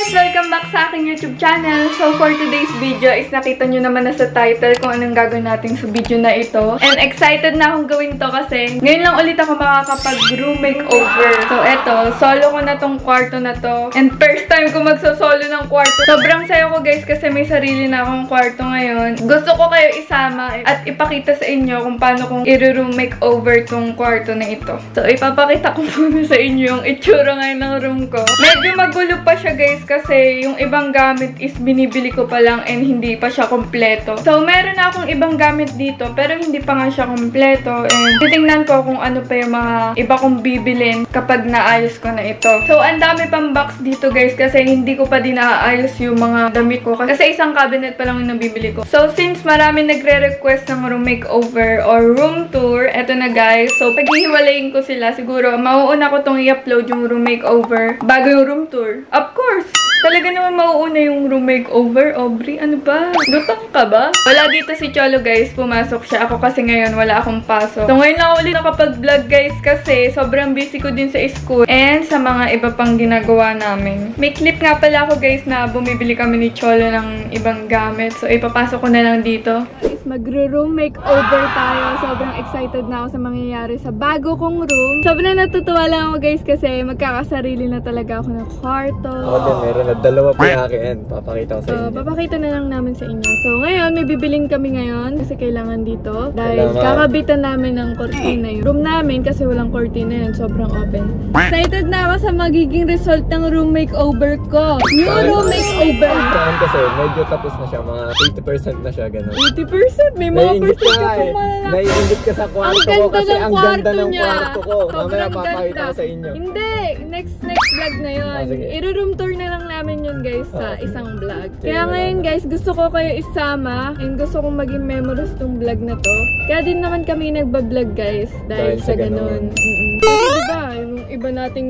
guys! Welcome back sa aking YouTube channel. So for today's video is nakita nyo naman na sa title kung anong gagawin natin sa video na ito. And excited na akong gawin to kasi ngayon lang ulit ako makakapag-room makeover. So eto, solo ko na tong kwarto na to. And first time ko magso-solo ng kwarto. Sobrang sayo ko guys kasi may sarili na akong kwarto ngayon. Gusto ko kayo isama at ipakita sa inyo kung paano kong i-room makeover tong kwarto na ito. So ipapakita ko muna sa inyo yung itsura ngayon ng room ko. Medyo magulo pa siya guys kasi yung ibang gamit is binibili ko pa lang and hindi pa siya kompleto. So meron na akong ibang gamit dito pero hindi pa nga siya kompleto and titingnan ko kung ano pa yung mga iba kong bibilin kapag naayos ko na ito. So ang dami pang box dito guys kasi hindi ko pa din naaayos yung mga damit ko kasi isang cabinet pa lang yung nabibili ko. So since marami nagre-request ng room makeover or room tour, eto na guys. So paghihiwalayin ko sila, siguro mauuna ko tong i-upload yung room makeover bago yung room tour. Of course! Talaga naman mauuna yung room makeover, Aubrey. Ano ba? Lutang ka ba? Wala dito si Cholo guys. Pumasok siya. Ako kasi ngayon wala akong pasok. So ngayon lang ulit nakapag-vlog guys kasi sobrang busy ko din sa school and sa mga iba pang ginagawa namin. May clip nga pala ako guys na bumibili kami ni Cholo ng ibang gamit. So ipapasok ko na lang dito. Guys, magro-room makeover tayo. Sobrang excited na ako sa mangyayari sa bago kong room. Sobrang natutuwa lang ako guys kasi magkakasarili na talaga ako ng kwarto. Ako din, meron na dalawa pa yung akin. Papakita ko sa inyo. Papakita na lang namin sa inyo. So ngayon, may bibiling kami ngayon kasi kailangan dito. Dahil kakabitan namin ng cortina yung room namin kasi walang cortina yun. Sobrang open. Excited na ako sa magiging result ng room makeover ko. New room makeover! Saan kasi, medyo tapos na siya. Mga 80% na siya, gano'n. 80%? May mga percent ka pong malala. Naiingit ka sa kwarto ko kasi ang ganda ng kwarto ko. Mamaya papakita ko sa inyo. Hindi! Next vlog na yun. I-room tour na lang namin yun guys sa isang vlog. Kaya ngayon guys, gusto ko kayo isama and gusto kong maging memories tong vlog na to. Kaya din naman kami nagbablog guys dahil sa ganun. Kasi diba, yung iba nating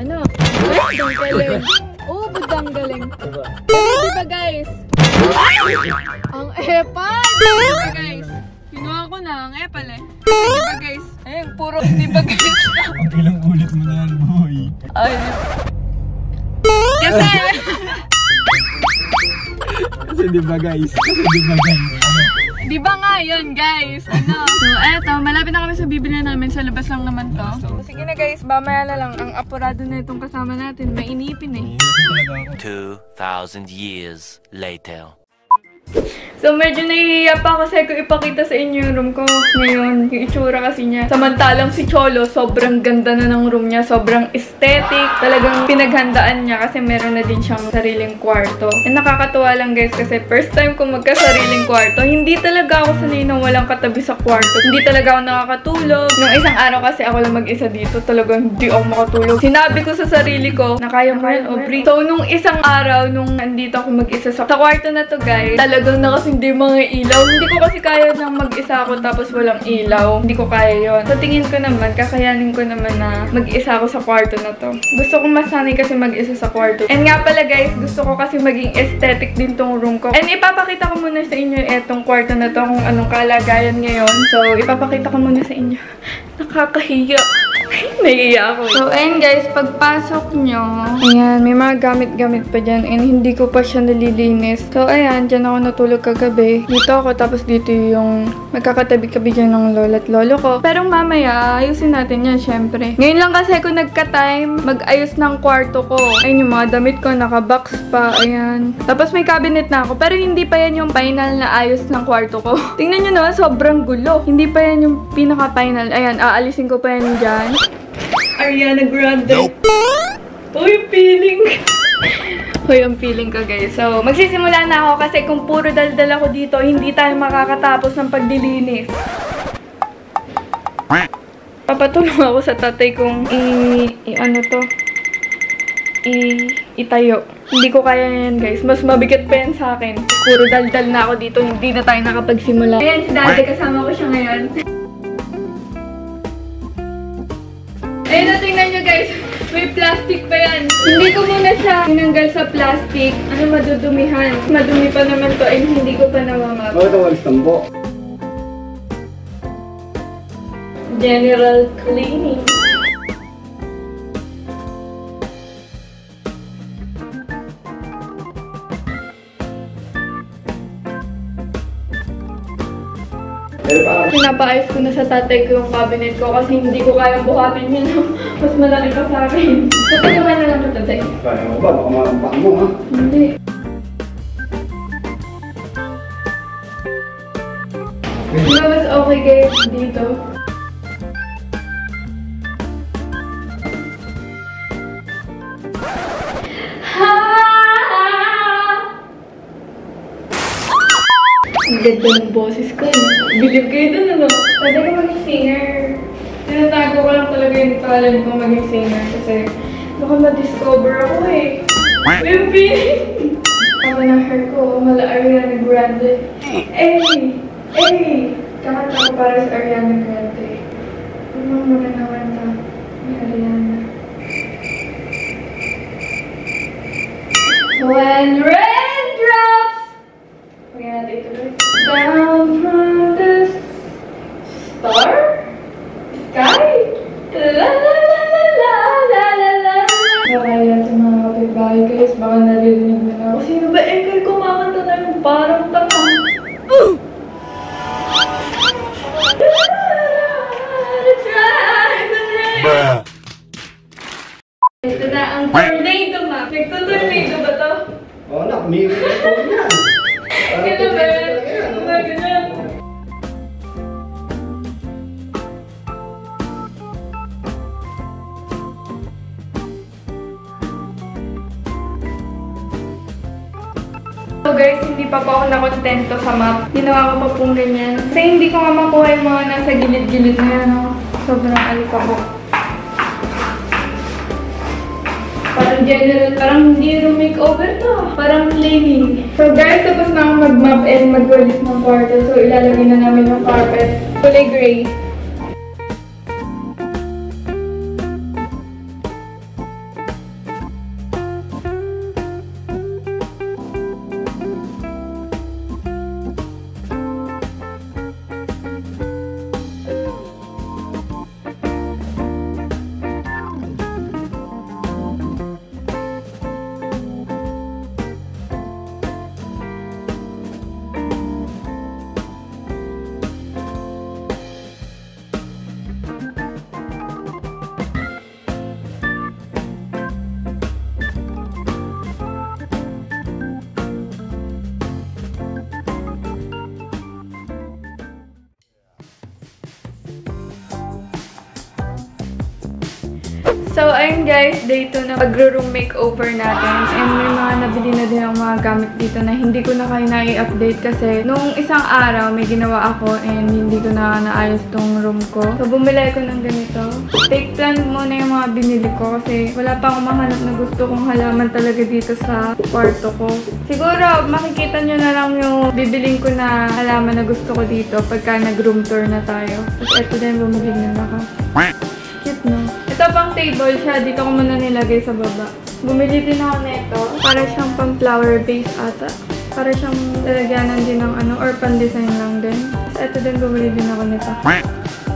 ano, budang galing. Oo, budang galing. Diba guys? Ang epal! Diba guys? Kinuha ko na ang epal eh. Diba guys? Ayun, puro diba guys? Ang ilang ulit mo na yan, boy. Ay, kasi diba guys? Diba nga yun guys? Ano? So eto, malapit na kami sa bibili namin. Sa labas lang naman to. Sige na guys, mamaya na lang. Ang apurado na itong kasama natin. Mainipin eh. 2,000 years later. So medyo nahihiya pa kasi ko ipakita sa inyo yung room ko ngayon. Yung itsura kasi niya. Samantalang si Cholo, sobrang ganda na ng room niya. Sobrang aesthetic. Talagang pinaghandaan niya kasi meron na din siyang sariling kwarto. And nakakatuwa lang guys kasi first time ko magkasariling kwarto. Hindi talaga ako sanay nang walang katabi sa kwarto. Hindi talaga ako nakakatulog. Nung isang araw kasi ako lang mag-isa dito. Talagang hindi ako makatulog. Sinabi ko sa sarili ko na kaya mo yan, Aubrey. So nung isang araw, nung andito ako mag-isa sa kwarto na to guys, talagang nakasindi mga ilaw. Hindi ko kasi kaya nang mag-isa ako tapos walang ilaw. Hindi ko kaya yon. So tingin ko naman, kakayanin ko naman na mag-isa ako sa kwarto na to. Gusto ko masanay kasi mag-isa sa kwarto. And nga pala guys, gusto ko kasi maging aesthetic din tong room ko. And ipapakita ko muna sa inyo etong kwarto na to kung anong kalagayan ngayon. So ipapakita ko muna sa inyo. Nakakahiya. Naiiya ako. So, ayun guys, pagpasok nyo, ayan, may mga gamit-gamit pa dyan and hindi ko pa siya nalilinis. So, ayan, dyan ako natulog kagabi. Dito ako, tapos dito yung magkakatabi-kabi dyan ng lolo at lolo ko. Pero mamaya, ayusin natin yan, syempre. Ngayon lang kasi ako nagka-time mag-ayos ng kwarto ko. Ayun yung mga damit ko, naka-box pa, ayan. Tapos may cabinet na ako, pero hindi pa yan yung final na ayos ng kwarto ko. Tingnan nyo naman, sobrang gulo. Hindi pa yan yung pinaka-final. Ayan, aalisin ko pa yan dyan. Ariana Grande. Nope. Uy, feeling. Uy, ang feeling ko guys. So, magsisimula na ako kasi kung puro daldal ako dito, hindi tayo makakatapos ng paglilinis. Papatulong ako sa tatay kong itayo. Hindi ko kaya yan guys. Mas mabigat pa yan sa akin. Puro daldal na ako dito, hindi na tayo nakapagsimula. Ayan, si daddy, kasama ko siya ngayon. Ayun na, tingnan nyo guys. May plastic pa yan. Hindi ko muna siya tinanggal sa plastic. Ano, madudumihan. Madumi pa naman to and hindi ko pa namamap. Bakit ang walis tambo? General cleaning. Pinapaayos ko na sa tatay ko yung cabinet ko kasi hindi ko kayang buhatin yun. Mas malaki pa sa akin. Tutulungan na lang ko, tatay. Kaya mo ba? Baka malampak mo, ha? Hindi. Di ba mas okay kayo dito? Ang ganda ng boses ko, no? Believe kayo dun, ano? Pwede ka maging singer. Tinatago ko lang talaga yung talent ko maging singer kasi baka ma-discover ako eh. Yung feeling! Tama ng hair ko, mala Ariana Grande. Kakanta ko para sa Ariana Grande. Ano ang magandang kanta ni Ariana? When rain drops, okay natin ito ulit. Down from the star? Sky? La la la la la la la la. Kaya sa mga kapitbahay guys, baka narinig mo na ako. Sino ba Engel kumakanta na yung parang tanga? Ito na ang tornado, ma. Nagtutornado ba to? Oo na, umiiwi na ito yan. Ganun ba yan? Ganun. So guys, hindi pa po ako nakontento sa map. Ginawa ko pa pong ganyan. Kasi hindi ko nga makuha yung mga nasa gilid-gilid na yan. No? Sobrang alikabok. Parang general, parang hindi room makeover to. Parang cleaning. So guys, tapos na ako mag-map and mag-walis ng kwarto. So ilalagay na namin yung carpet. Kulay gray. So, ayun guys, day 2 na magro-room makeover natin. And may mga nabili na din ang mga gamit dito na hindi ko na kayo na-i-update kasi nung isang araw may ginawa ako and hindi ko na naayos tong room ko. So, bumili ko ng ganito. Take plan muna yung mga binili ko kasi wala pa akong mahanap na gusto kong halaman talaga dito sa kwarto ko. Siguro, makikita nyo na lang yung bibiling ko na halaman na gusto ko dito pagka nag-room tour na tayo. Tapos ito din, bumili na ako. Cute, no? Ito pang table siya. Dito ko muna nilagay sa baba. Bumili din ako nito. Para siyang pang flower base ata. Para siyang lalagyanan din ng ano, or pan-design lang din. Tapos ito din, bumili din ako nito.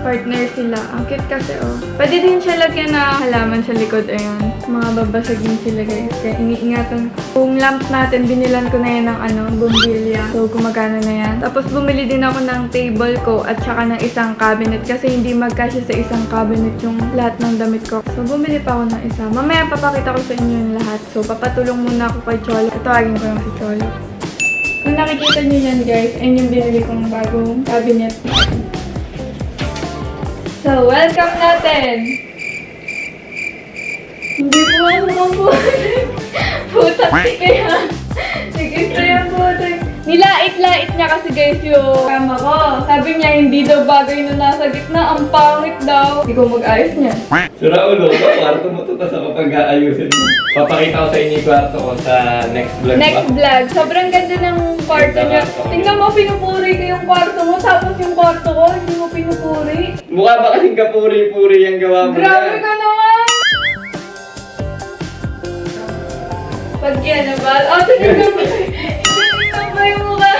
Partner sila. Ang cute kasi, oh. Pwede din siya lagyan na halaman sa likod. Ayan. Mga babasagin sila, guys. Kaya iniingatan ko. Kung lamp natin, binilan ko na yan ng ano, bumbilya. So, gumagana na yan. Tapos, bumili din ako ng table ko at saka ng isang cabinet. Kasi hindi magkasya sa isang cabinet yung lahat ng damit ko. So, bumili pa ako ng isa. Mamaya, papakita ko sa inyo yung lahat. So, papatulong muna ako kay Cholo. Tawagin ko lang si Cholo. Kung nakikita nyo yan, guys, ayun yung binili kong bagong cabinet. So, welcome natin! Hindi po ako ng putik. Putak kaya. Nag-extra yung putik. Nilait-lait niya kasi guys yung kama ko. Sabi niya hindi daw bagay na nasa gitna. Ang pangit daw. Hindi ko mag-ayos niya. Sura ulo ko, kwarto mo to tapos ako pag-aayusin mo. Papakita ko sa inyo yung kwarto ko sa next vlog. Next vlog. Sobrang ganda ng kwarto niya. Tingnan mo, pinupuri ko yung kwarto mo. Tapos yung kwarto ko, hindi mo pinupuri. Mukha ba kasing kapuri-puri yung gawa mo? Grabe ka naman! Pag yan na ba? Oh, tingnan ba? Tingnan ba yung mukha?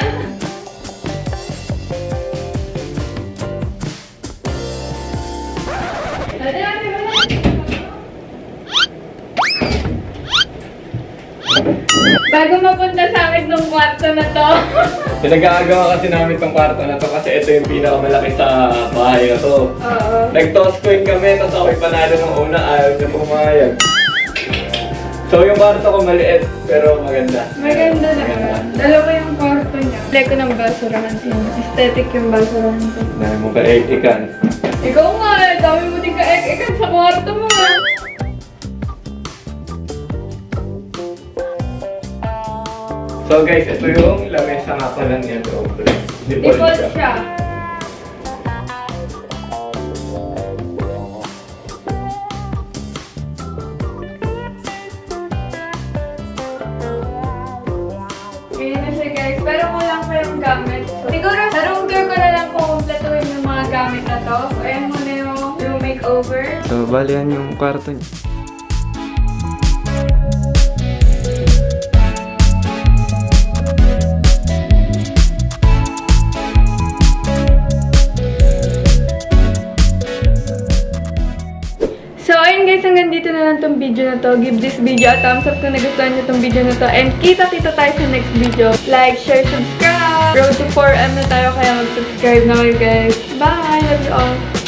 Dati mo na. Bago mapunta sa akin tong kwarto na to. Pinag-aagawa kasi namin tong kwarto na to kasi ito yung pinakamalaki sa bahay na to. Oo. Nag-toss coin kami, tapos ako'y panalo ng una, ayaw niya pumayag. So yung kwarto ko maliit, pero maganda. Maganda naman. Dalawa yung kwarto niya. Like ko ng basurahan. Aesthetic yung basurahan ko. Dahil mo ka ikan. Ikaw nga eh. Dami mo din ka-ek-ekan sa kwarto mo nga. So guys, ito yung lamesa nga pala niya to. Default siya. Ayan na siya guys. Pero kulang pa yung gamit. So, siguro sa room tour ko na lang kukumpletuhin yung mga gamit na to. So ayan muna yung room makeover. So bali yan yung kwarto niya. So, ayun guys, hanggang dito na lang tong video na to. Give this video a thumbs up kung nagustuhan nyo tong video na to. And kita-kita tayo sa next video. Like, share, subscribe! Road to 4M na tayo, kaya mag-subscribe na kayo guys. Bye! Love you all!